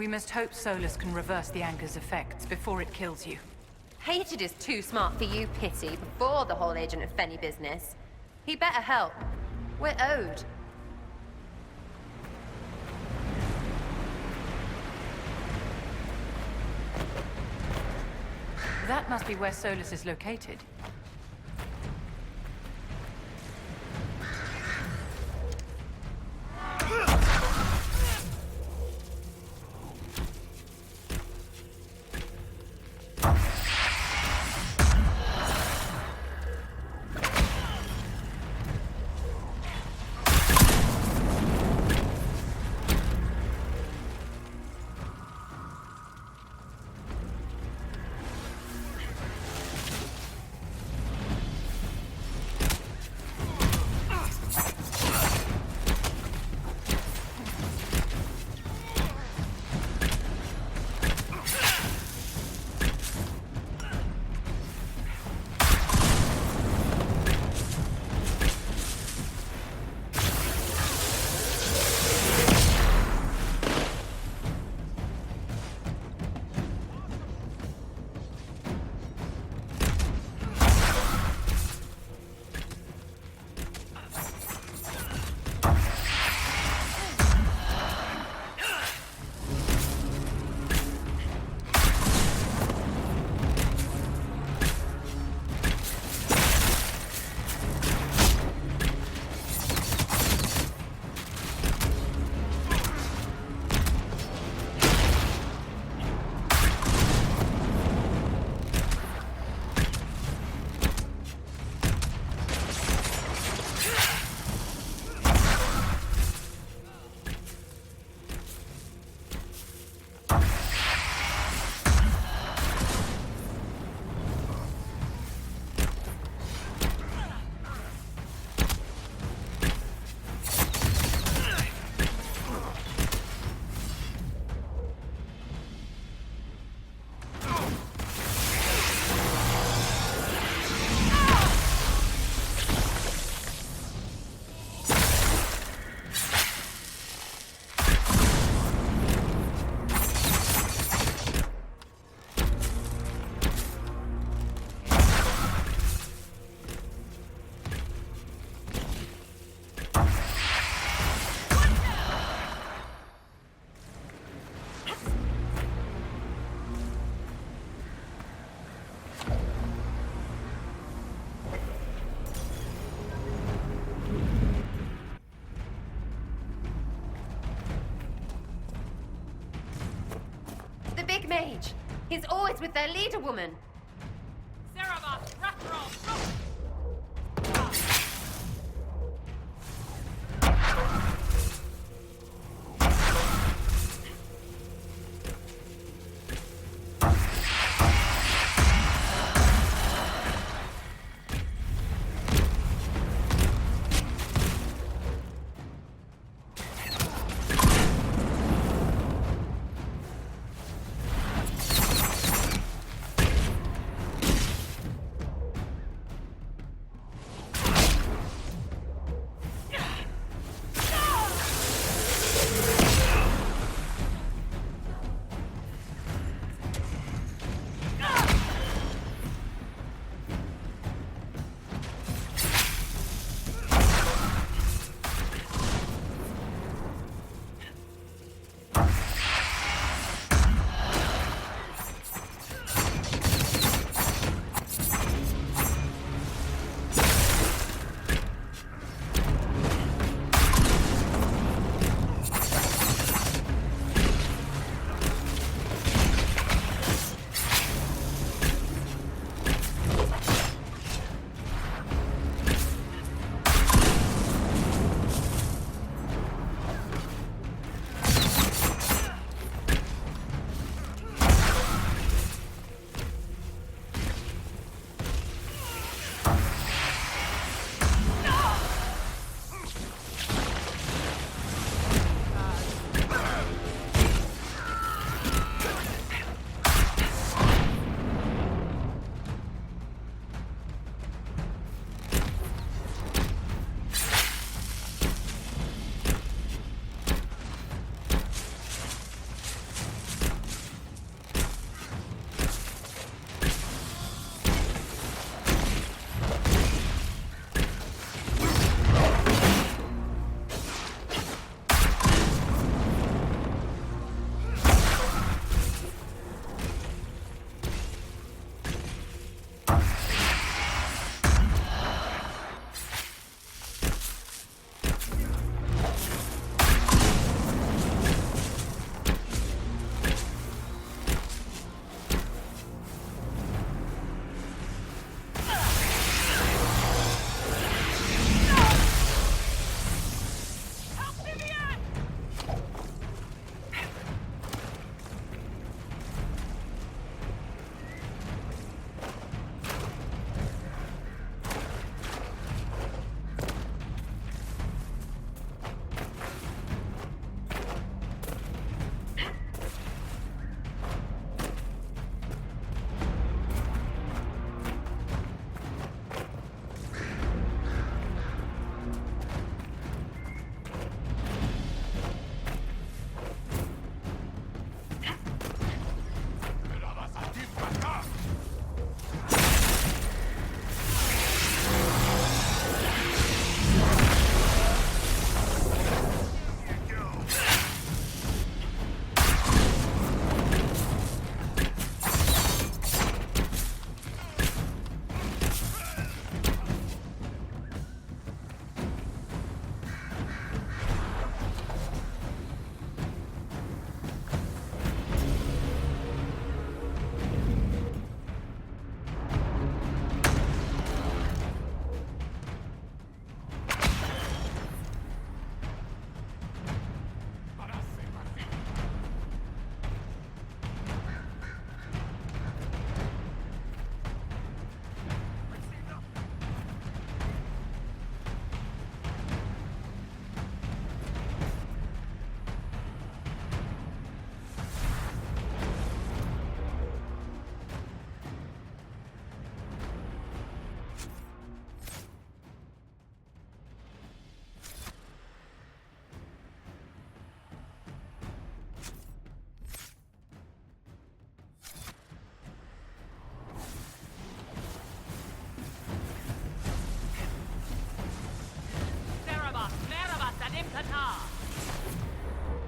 We must hope Solas can reverse the anchor's effects before it kills you. Hated is too smart for you, Pity, before the whole Agent of Fenny business. He better help. We're owed. That must be where Solas is located. Mage. He's always with their leader woman. Sera,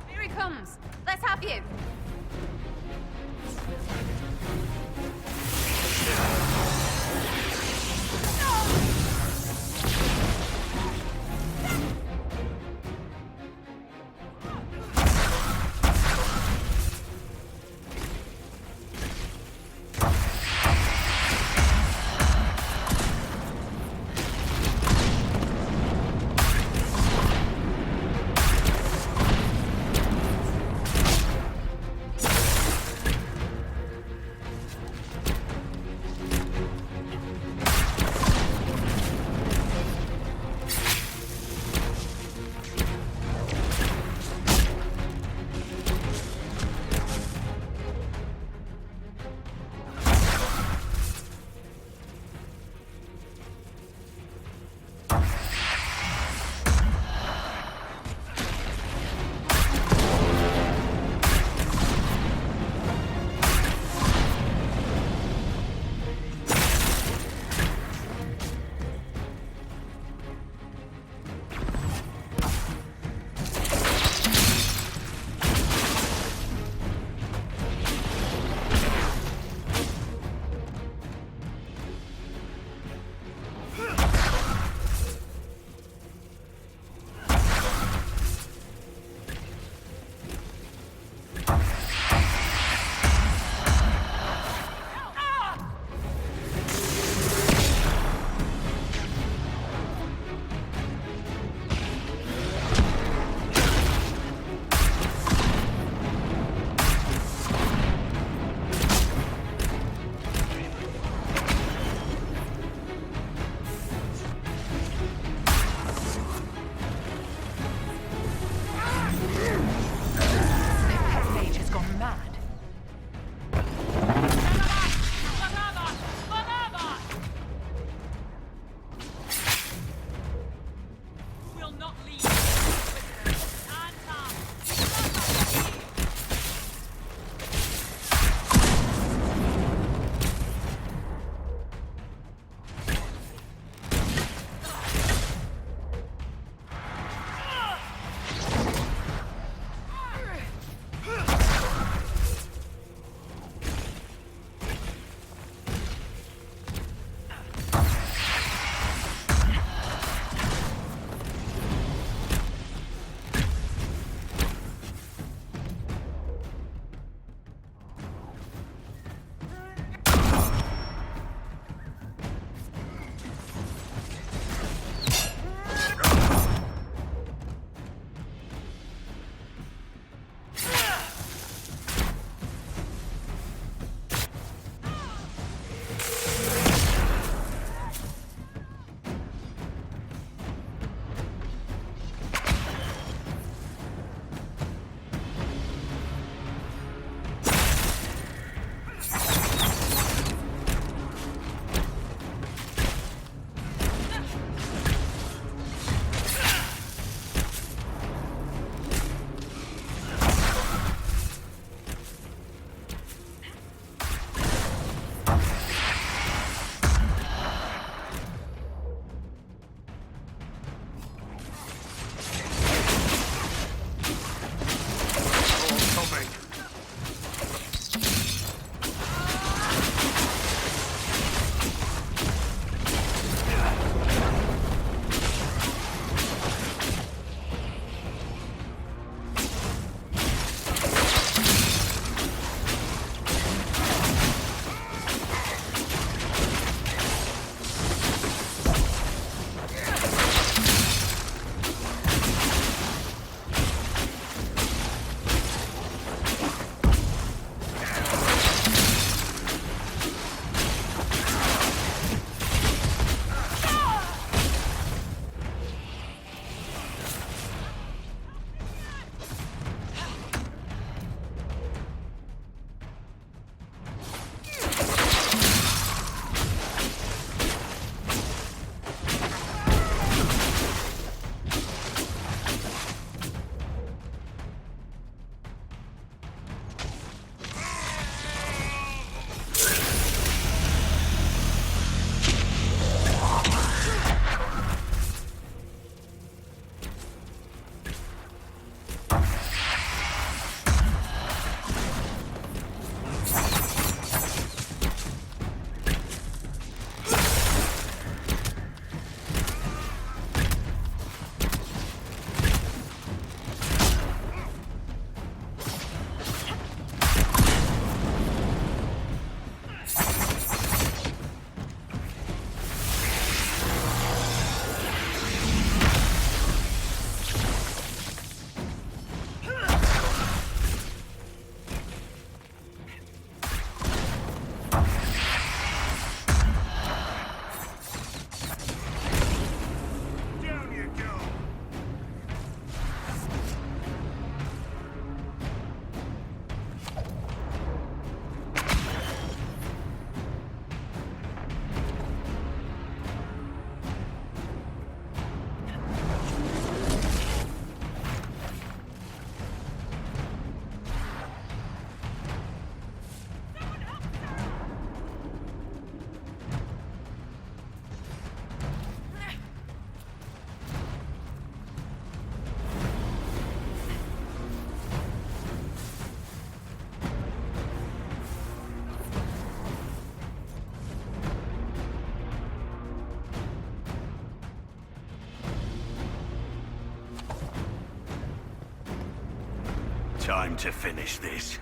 Here he comes. Let's have you. Time to finish this.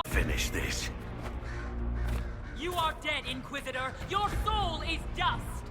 Finish this. You are dead, Inquisitor! Your soul is dust!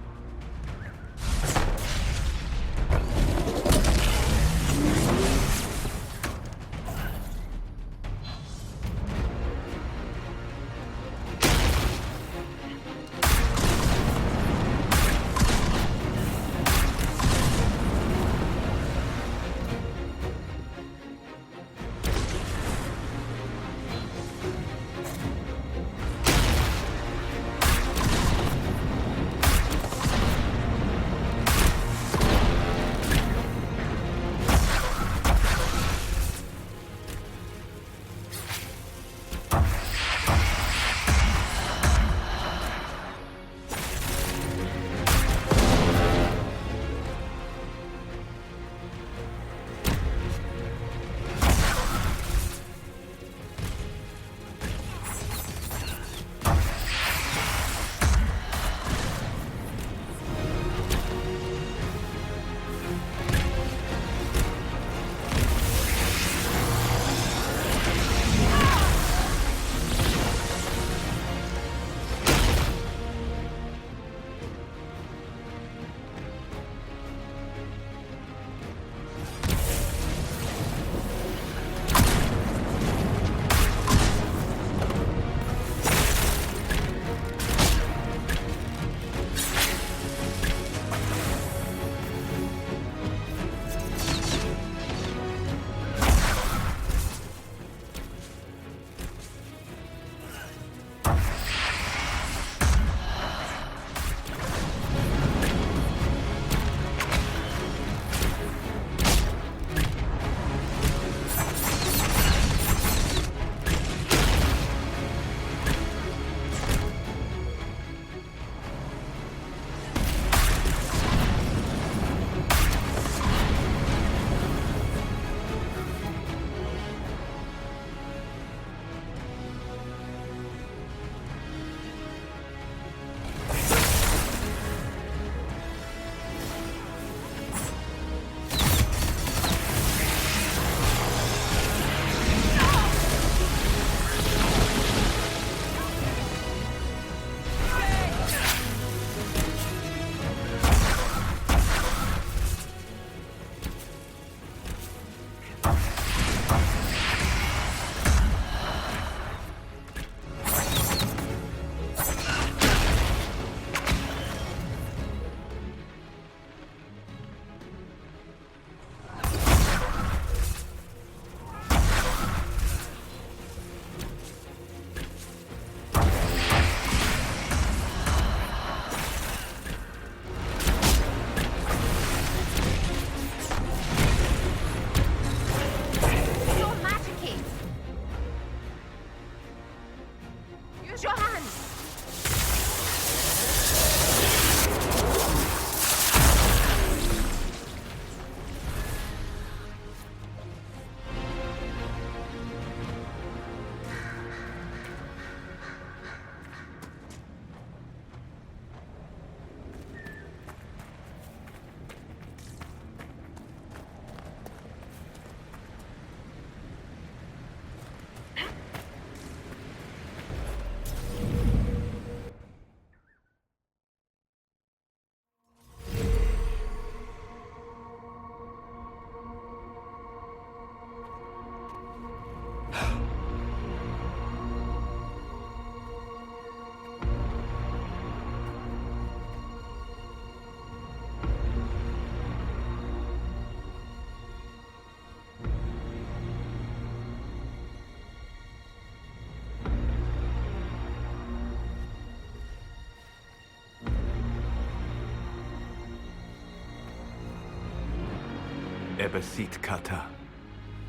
Ebesit kata,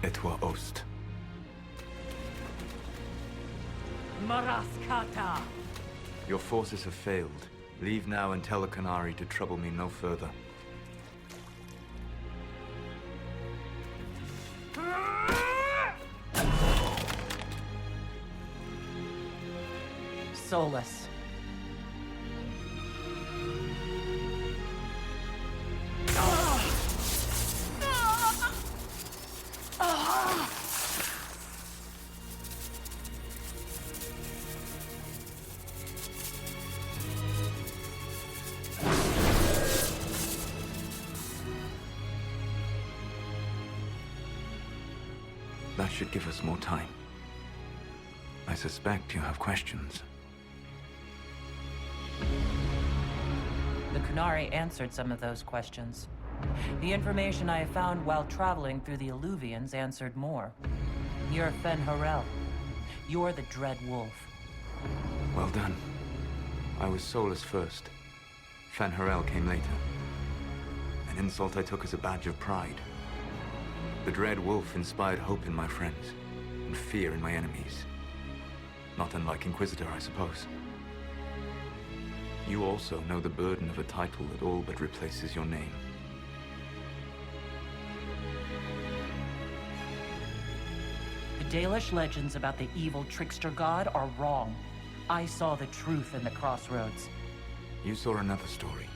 etwa ost. Maraskata! Your forces have failed. Leave now and tell the Canary to trouble me no further. Solas. That should give us more time. I suspect you have questions. The Canary answered some of those questions. The information I found while traveling through the Alluvians answered more. You're Fen Harel. You're the Dread Wolf. Well done. I was Solas first. Fen Harel came later. An insult I took as a badge of pride. The Dread Wolf inspired hope in my friends, and fear in my enemies. Not unlike Inquisitor, I suppose. You also know the burden of a title that all but replaces your name. The Dalish legends about the evil trickster god are wrong. I saw the truth in the crossroads. You saw another story,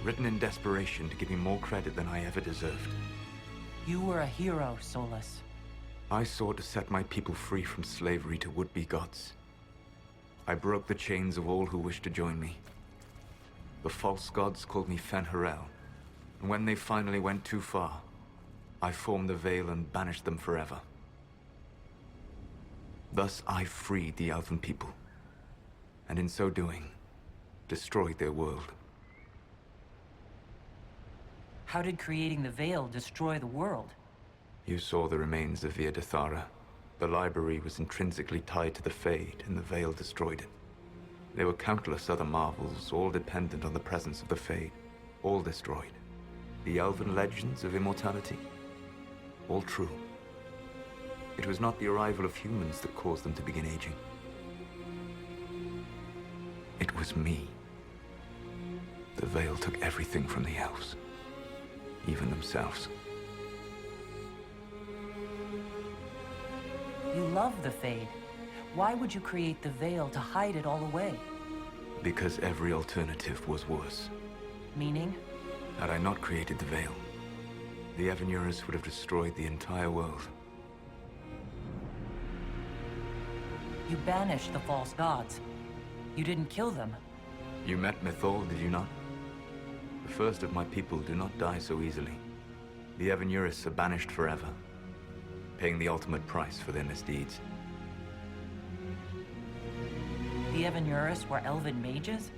written in desperation to give me more credit than I ever deserved. You were a hero, Solas. I sought to set my people free from slavery to would-be gods. I broke the chains of all who wished to join me. The false gods called me Fen Harel, and when they finally went too far, I formed the Veil and banished them forever. Thus I freed the Elven people, and in so doing, destroyed their world. How did creating the Veil destroy the world? You saw the remains of Via Dethara. The library was intrinsically tied to the Fade, and the Veil destroyed it. There were countless other marvels, all dependent on the presence of the Fade, all destroyed. The Elven legends of immortality, all true. It was not the arrival of humans that caused them to begin aging. It was me. The Veil took everything from the elves, even themselves. You love the Fade. Why would you create the Veil to hide it all away? Because every alternative was worse. Meaning? Had I not created the Veil, the Evenurus would have destroyed the entire world. You banished the false gods. You didn't kill them. You met Mythal, did you not? The first of my people do not die so easily. The Evenurus are banished forever, paying the ultimate price for their misdeeds. The Evenurus were elven mages?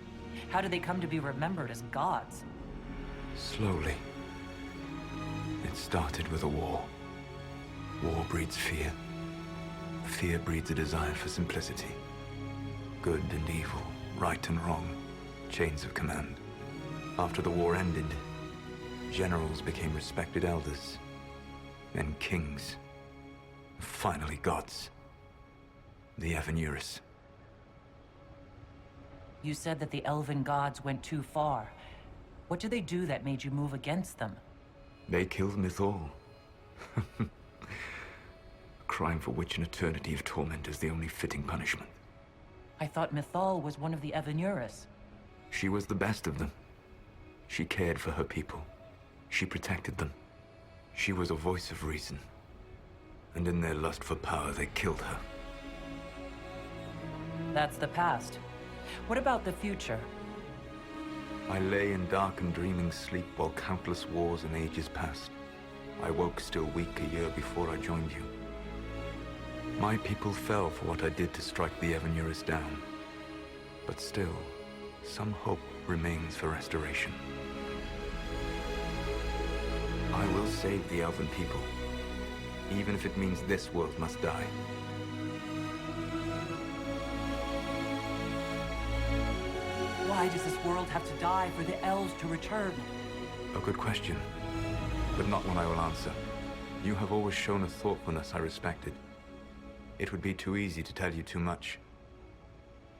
How did they come to be remembered as gods? Slowly. It started with a war. War breeds fear. Fear breeds a desire for simplicity. Good and evil, right and wrong, chains of command. After the war ended, generals became respected elders, then kings, finally gods. The Evenurus. You said that the elven gods went too far. What did they do that made you move against them? They killed Mythal. A crime for which an eternity of torment is the only fitting punishment. I thought Mythal was one of the Evenurus. She was the best of them. She cared for her people. She protected them. She was a voice of reason. And in their lust for power, they killed her. That's the past. What about the future? I lay in dark and dreaming sleep while countless wars and ages passed. I woke still weak a year before I joined you. My people fell for what I did to strike the Evenurus down. But still, some hope remains for restoration. I will save the Elven people, even if it means this world must die. Why does this world have to die for the elves to return? A good question. but not one I will answer. You have always shown a thoughtfulness I respected. It would be too easy to tell you too much.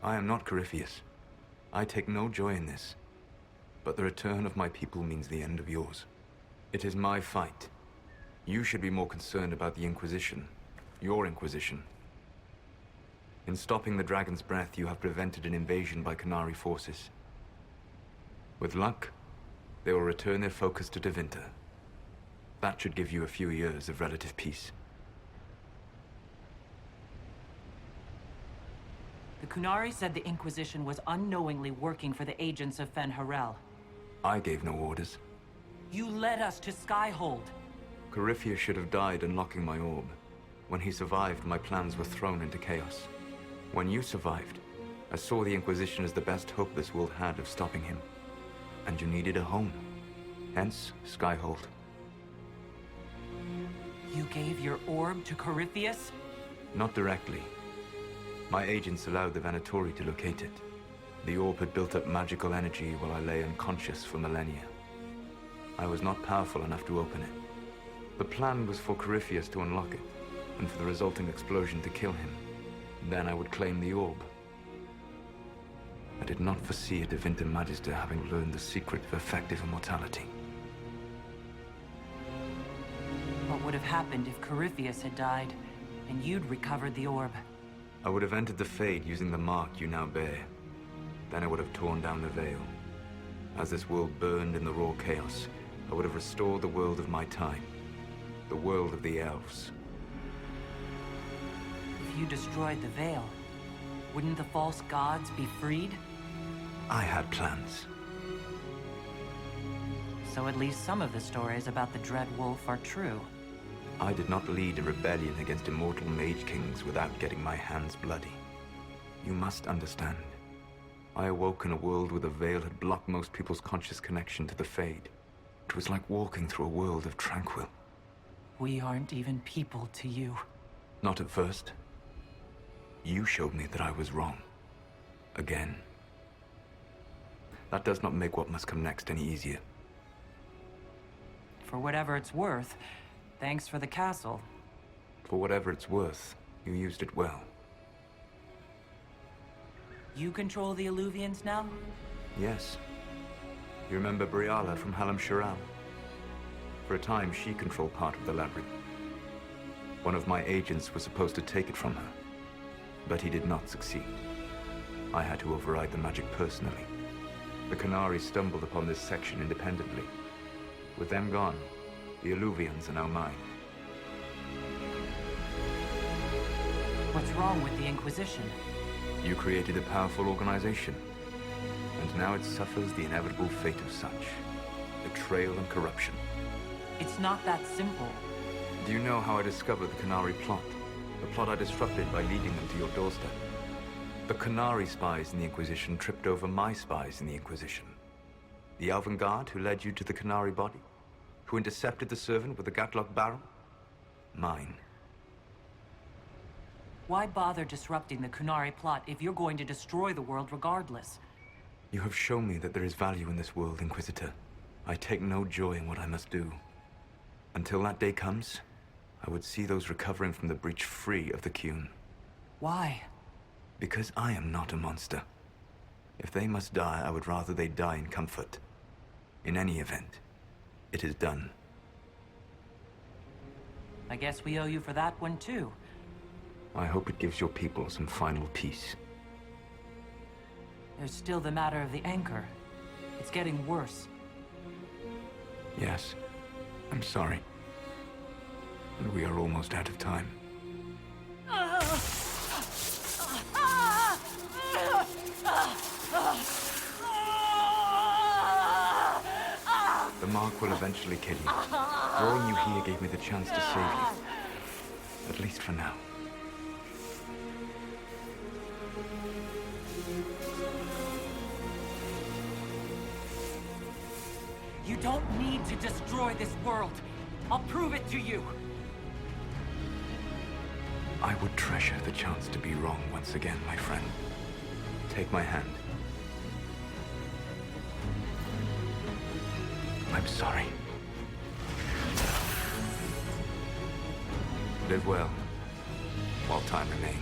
I am not Corypheus. I take no joy in this. But the return of my people means the end of yours. It is my fight. You should be more concerned about the Inquisition. Your Inquisition. In stopping the Dragon's Breath, you have prevented an invasion by Qunari forces. With luck, they will return their focus to Tevinter. That should give you a few years of relative peace. The Qunari said the Inquisition was unknowingly working for the agents of Fen Harel. I gave no orders. You led us to Skyhold. Corypheus should have died unlocking my orb. When he survived, my plans were thrown into chaos. When you survived, I saw the Inquisition as the best hope this world had of stopping him. And you needed a home. Hence, Skyhold. You gave your orb to Corypheus? Not directly. My agents allowed the Venatori to locate it. The orb had built up magical energy while I lay unconscious for millennia. I was not powerful enough to open it. The plan was for Corypheus to unlock it, and for the resulting explosion to kill him. Then I would claim the orb. I did not foresee a Tevinter Magister having learned the secret of effective immortality. What would have happened if Corypheus had died, and you'd recovered the orb? I would have entered the Fade using the mark you now bear. Then I would have torn down the veil. As this world burned in the raw chaos, I would have restored the world of my time. The world of the elves. If you destroyed the veil, wouldn't the false gods be freed? I had plans. So at least some of the stories about the Dread Wolf are true. I did not lead a rebellion against immortal mage kings without getting my hands bloody. You must understand. I awoke in a world where the veil had blocked most people's conscious connection to the Fade. It was like walking through a world of tranquil. We aren't even people to you. Not at first. You showed me that I was wrong. Again. That does not make what must come next any easier. For whatever it's worth, thanks for the castle. For whatever it's worth, you used it well. You control the Alluvians now? Yes. You remember Briala from Halam Shiral? For a time, she controlled part of the labyrinth. One of my agents was supposed to take it from her, but he did not succeed. I had to override the magic personally. The Qunari stumbled upon this section independently. With them gone, the Alluvians are now mine. What's wrong with the Inquisition? You created a powerful organization, and now it suffers the inevitable fate of such. Betrayal and corruption. It's not that simple. Do you know how I discovered the Qunari plot? The plot I disrupted by leading them to your doorstep. The Qunari spies in the Inquisition tripped over my spies in the Inquisition. The Elven Guard who led you to the Qunari body? Who intercepted the servant with the Gatlock barrel? Mine. Why bother disrupting the Qunari plot if you're going to destroy the world regardless? You have shown me that there is value in this world, Inquisitor. I take no joy in what I must do. Until that day comes, I would see those recovering from the breach free of the Qun. Why? Because I am not a monster. If they must die, I would rather they die in comfort. In any event, it is done. I guess we owe you for that one too. I hope it gives your people some final peace. There's still the matter of the anchor. It's getting worse. Yes, I'm sorry. And we are almost out of time. The mark will eventually kill you. Drawing you here gave me the chance to save you. At least for now. You don't need to destroy this world. I'll prove it to you. I would treasure the chance to be wrong once again, my friend. Take my hand. I'm sorry. Live well, while time remains.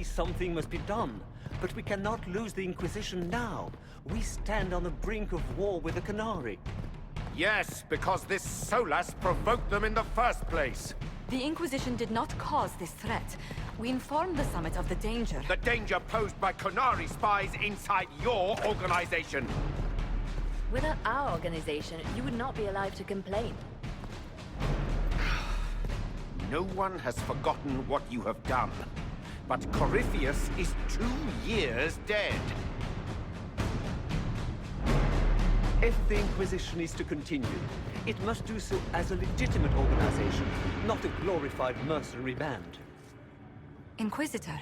Something must be done, but we cannot lose the Inquisition now. We stand on the brink of war with the Canary. Yes, because this Solas provoked them in the first place. The Inquisition did not cause this threat. We informed the Summit of the danger. The danger posed by Canary spies inside your organization. Without our organization, you would not be alive to complain. No one has forgotten what you have done. But Corypheus is 2 years dead. If the Inquisition is to continue, it must do so as a legitimate organization, not a glorified mercenary band. Inquisitor.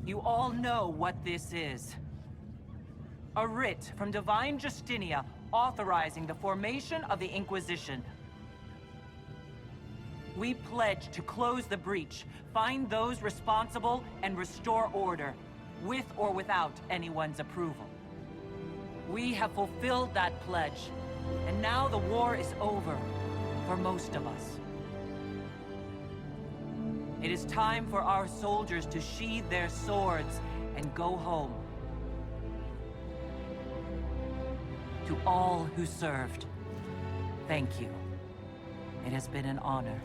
You all know what this is. A writ from Divine Justinia authorizing the formation of the Inquisition. We pledge to close the breach, find those responsible, and restore order, with or without anyone's approval. We have fulfilled that pledge, and now the war is over, for most of us. It is time for our soldiers to sheathe their swords and go home. To all who served, thank you. It has been an honor.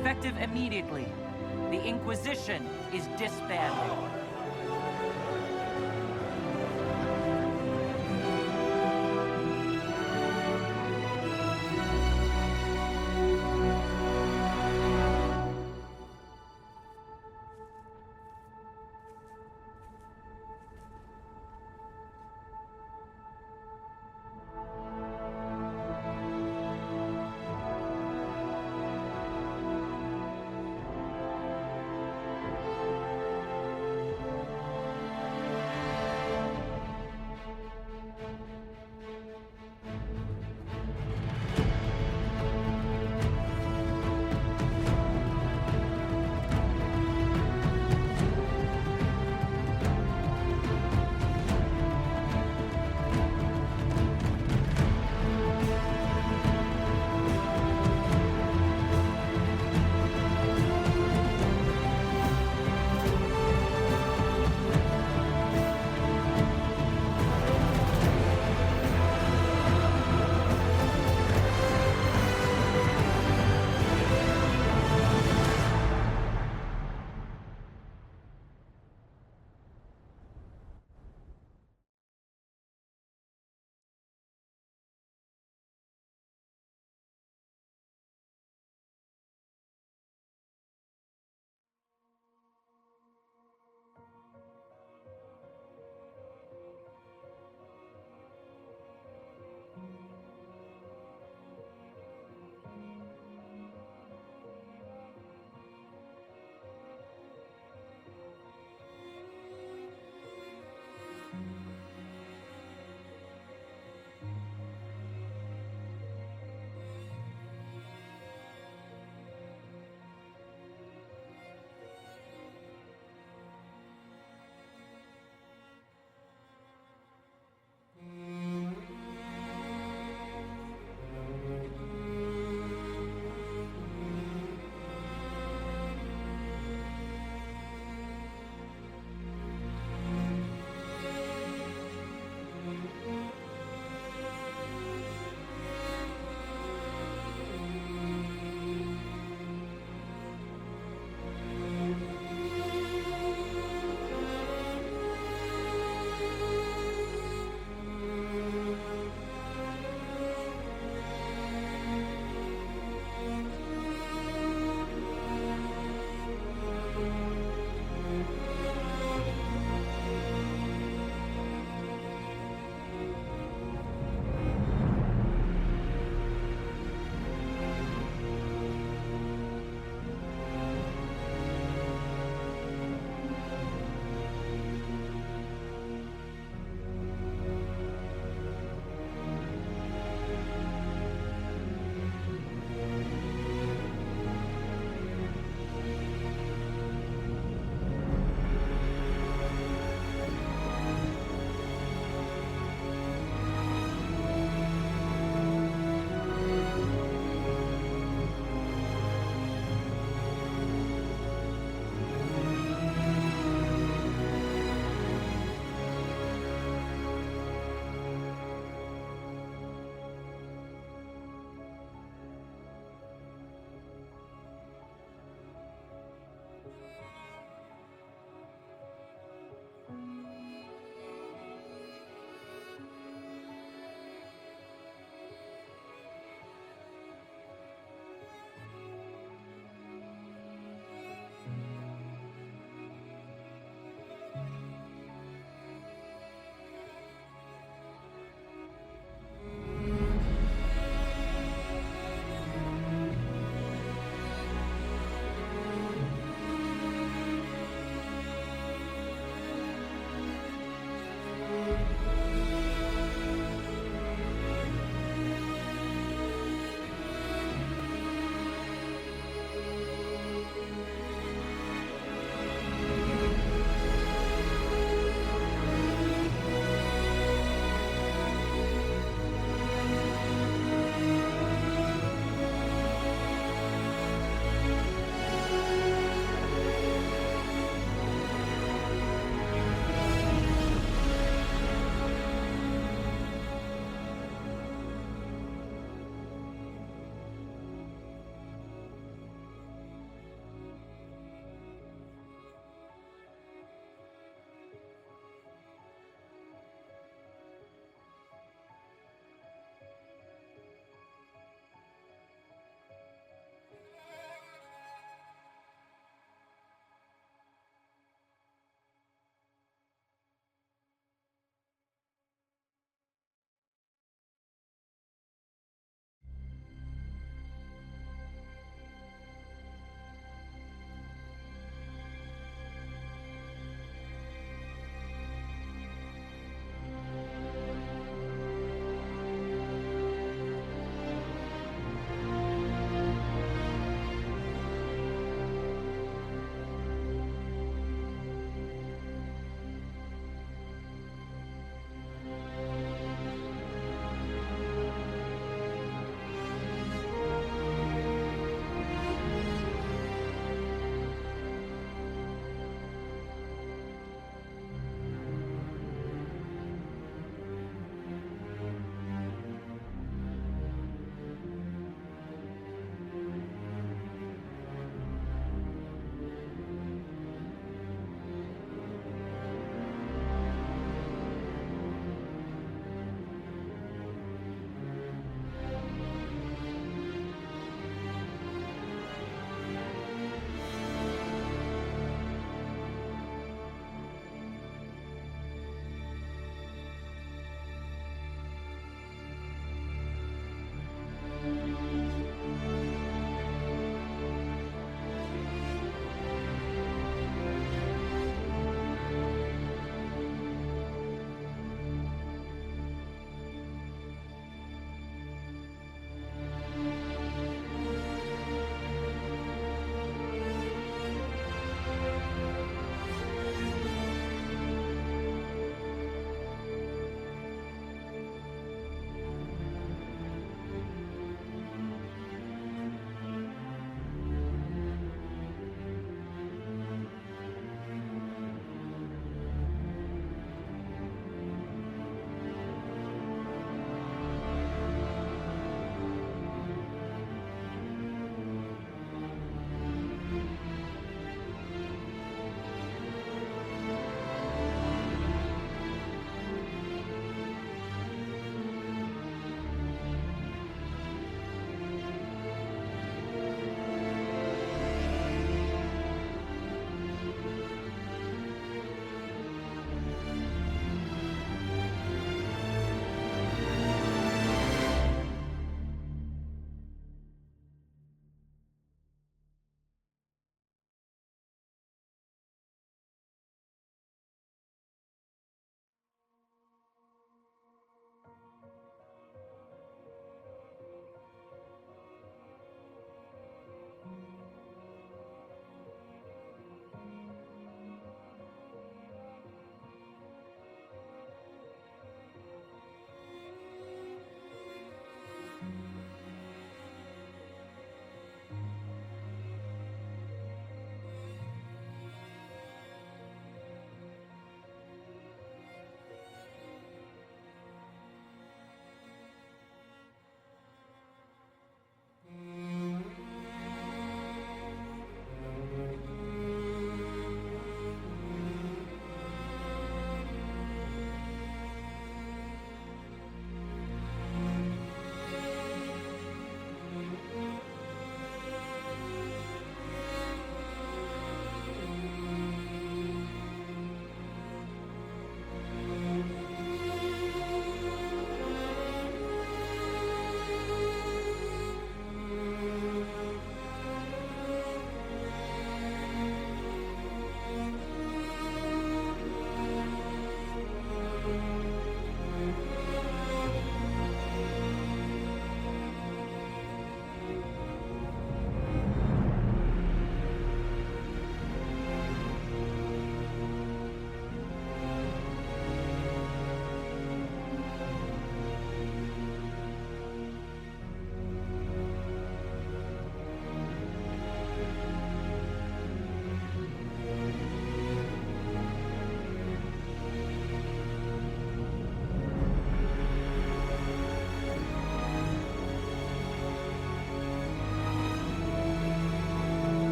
Effective immediately, the Inquisition is disbanded.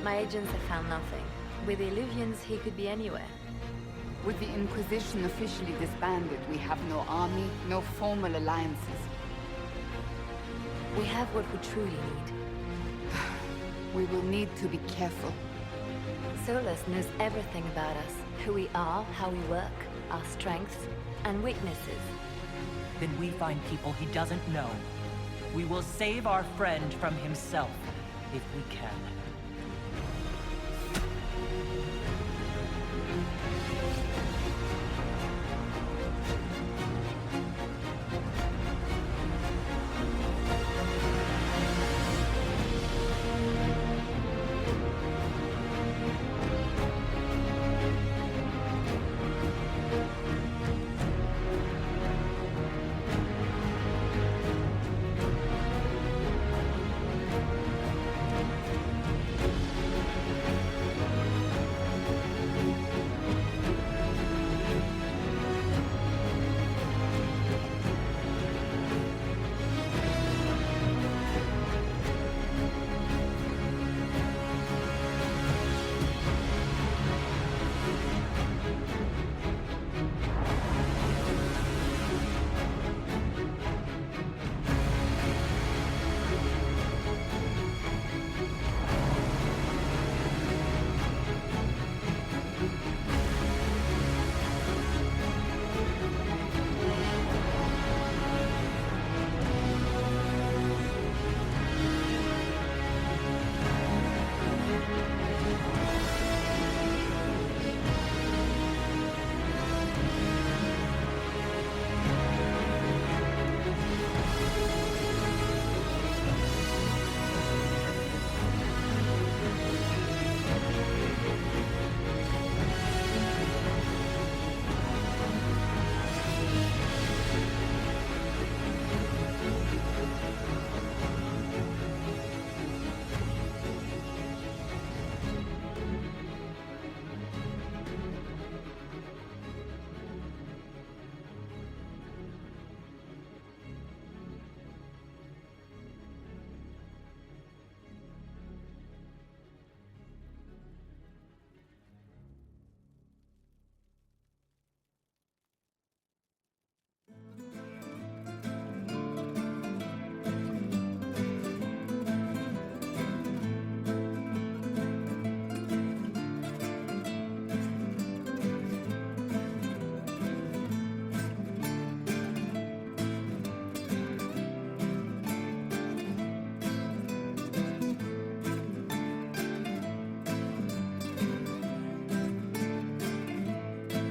My agents have found nothing. With the Illuvians, he could be anywhere. With the Inquisition officially disbanded, we have no army, no formal alliances. We have what we truly need. We will need to be careful. Solas knows everything about us. Who we are, how we work, our strengths and weaknesses. Then we find people he doesn't know. We will save our friend from himself, if we can.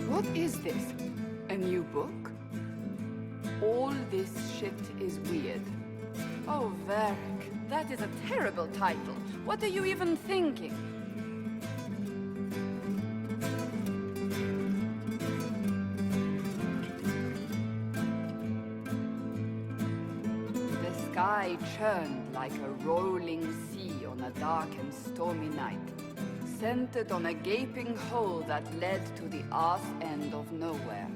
What is this? A new book? All this shit is weird. Oh, Varric, that is a terrible title. What are you even thinking? The sky churned like a rolling sea on a dark and stormy night, centered on a gaping hole that led to the arse end of nowhere.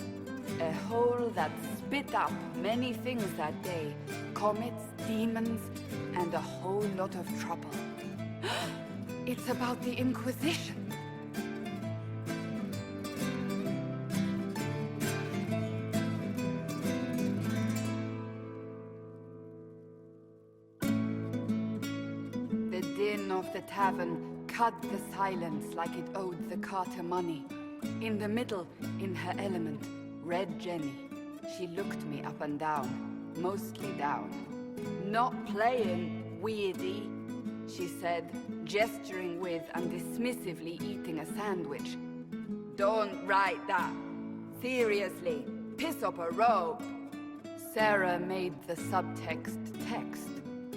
A hole that spit up many things that day. Comets, demons, and a whole lot of trouble. It's about the Inquisition. The din of the tavern cut the silence like it owed the carter money. In the middle, in her element, Red Jenny. She looked me up and down, mostly down. Not playing, weirdy, she said, gesturing with and dismissively eating a sandwich. Don't write that. Seriously, piss up a robe. Sera made the subtext text,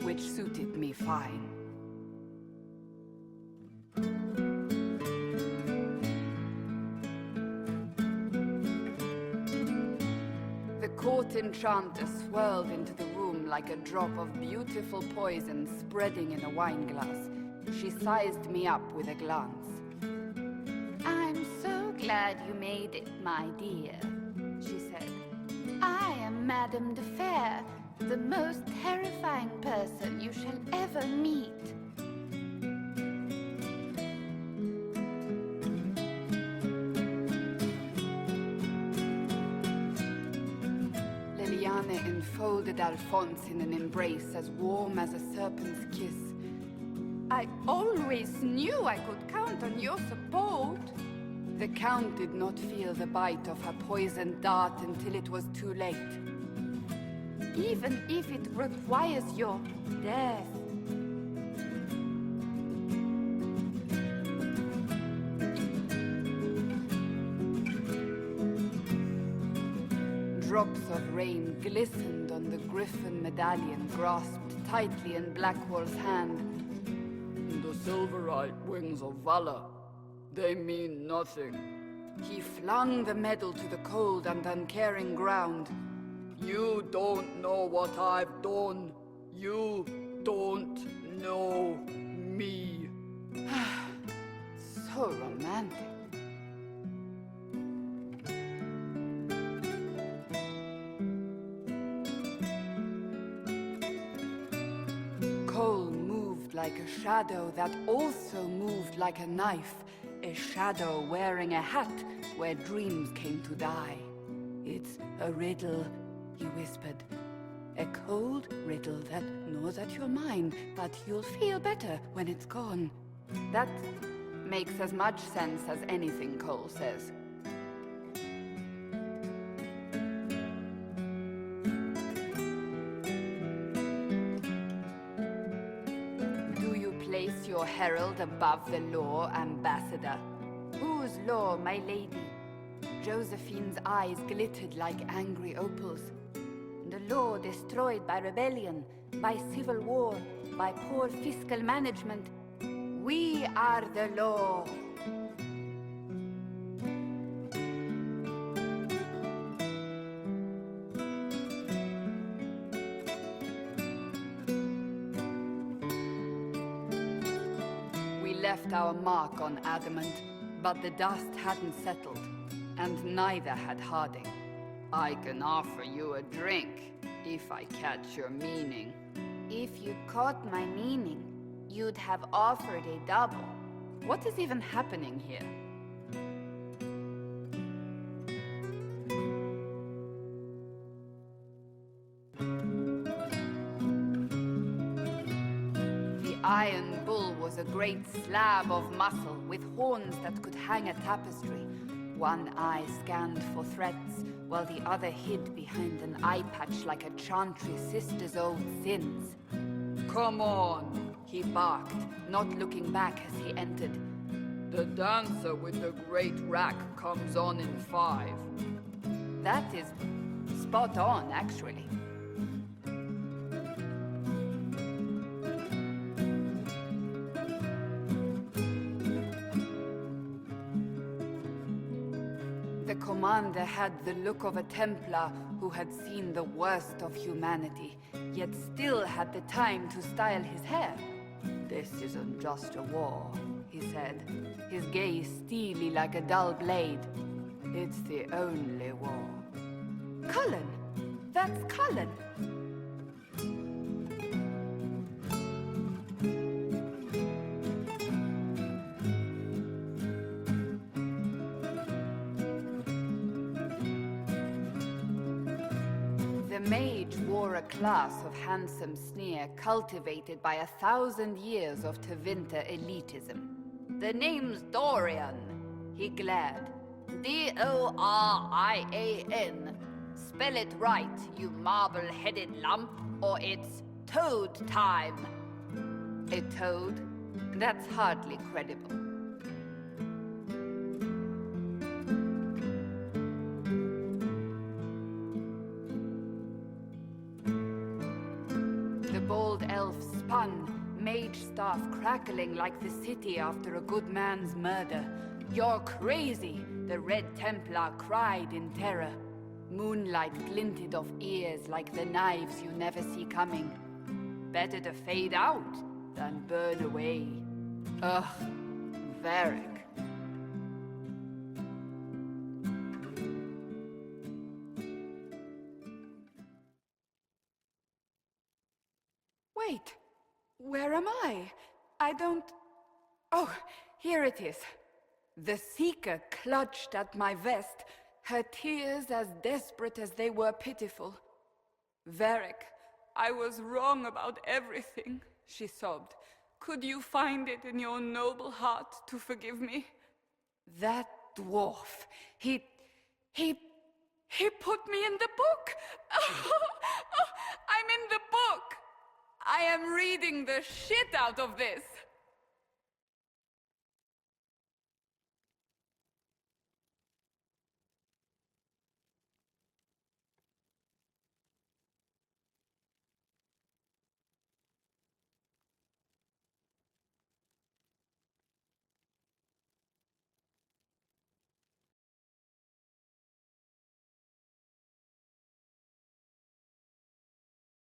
which suited me fine. The court enchanter swirled into the room like a drop of beautiful poison spreading in a wineglass. She sized me up with a glance. I'm so glad you made it, my dear, she said. I am Madame de Fer, the most terrifying person you shall ever meet. enfolded Alphonse in an embrace as warm as a serpent's kiss. I always knew I could count on your support. The Count did not feel the bite of her poisoned dart until it was too late. Even if it requires your death. Drops of rain glistened on the griffin medallion grasped tightly in Blackwall's hand. The silverite wings of valor, they mean nothing. He flung the medal to the cold and uncaring ground. You don't know what I've done. You don't know me. So romantic. Cole moved like a shadow that also moved like a knife. A shadow wearing a hat where dreams came to die. It's a riddle, he whispered. A cold riddle that gnaws at your mind, but you'll feel better when it's gone. That makes as much sense as anything Cole says. Do you place your herald above the law, Ambassador? Whose law, my lady? Josephine's eyes glittered like angry opals. The law destroyed by rebellion, by civil war, by poor fiscal management. We are the law. We left our mark on adamant, but the dust hadn't settled, and neither had Harding. I can offer you a drink, if I catch your meaning. If you caught my meaning, you'd have offered a double. What is even happening here? The Iron Bull was a great slab of muscle with horns that could hang a tapestry. One eye scanned for threats, while the other hid behind an eye patch like a chantry sister's old sins. Come on, he barked, not looking back as he entered. The dancer with the great rack comes on in 5. That is spot on, actually. The commander had the look of a Templar who had seen the worst of humanity, yet still had the time to style his hair. This isn't just a war, he said, his gaze steely like a dull blade. It's the only war. Cullen! That's Cullen! The mage wore a class of handsome sneer cultivated by 1,000 years of Tevinter elitism. The name's Dorian, he glared. D-O-R-I-A-N. Spell it right, you marble-headed lump, or it's toad time. A toad? That's hardly credible. The bold elf spun, mage staff crackling like the city after a good man's murder. You're crazy, the Red Templar cried in terror. Moonlight glinted off ears like the knives you never see coming. Better to fade out than burn away. Ugh, Varric. Wait, where am I? I don't... Oh, here it is. The Seeker clutched at my vest, her tears as desperate as they were pitiful. Varric, I was wrong about everything, she sobbed. Could you find it in your noble heart to forgive me? That dwarf, he put me in the book! I'm in the book! I am reading the shit out of this!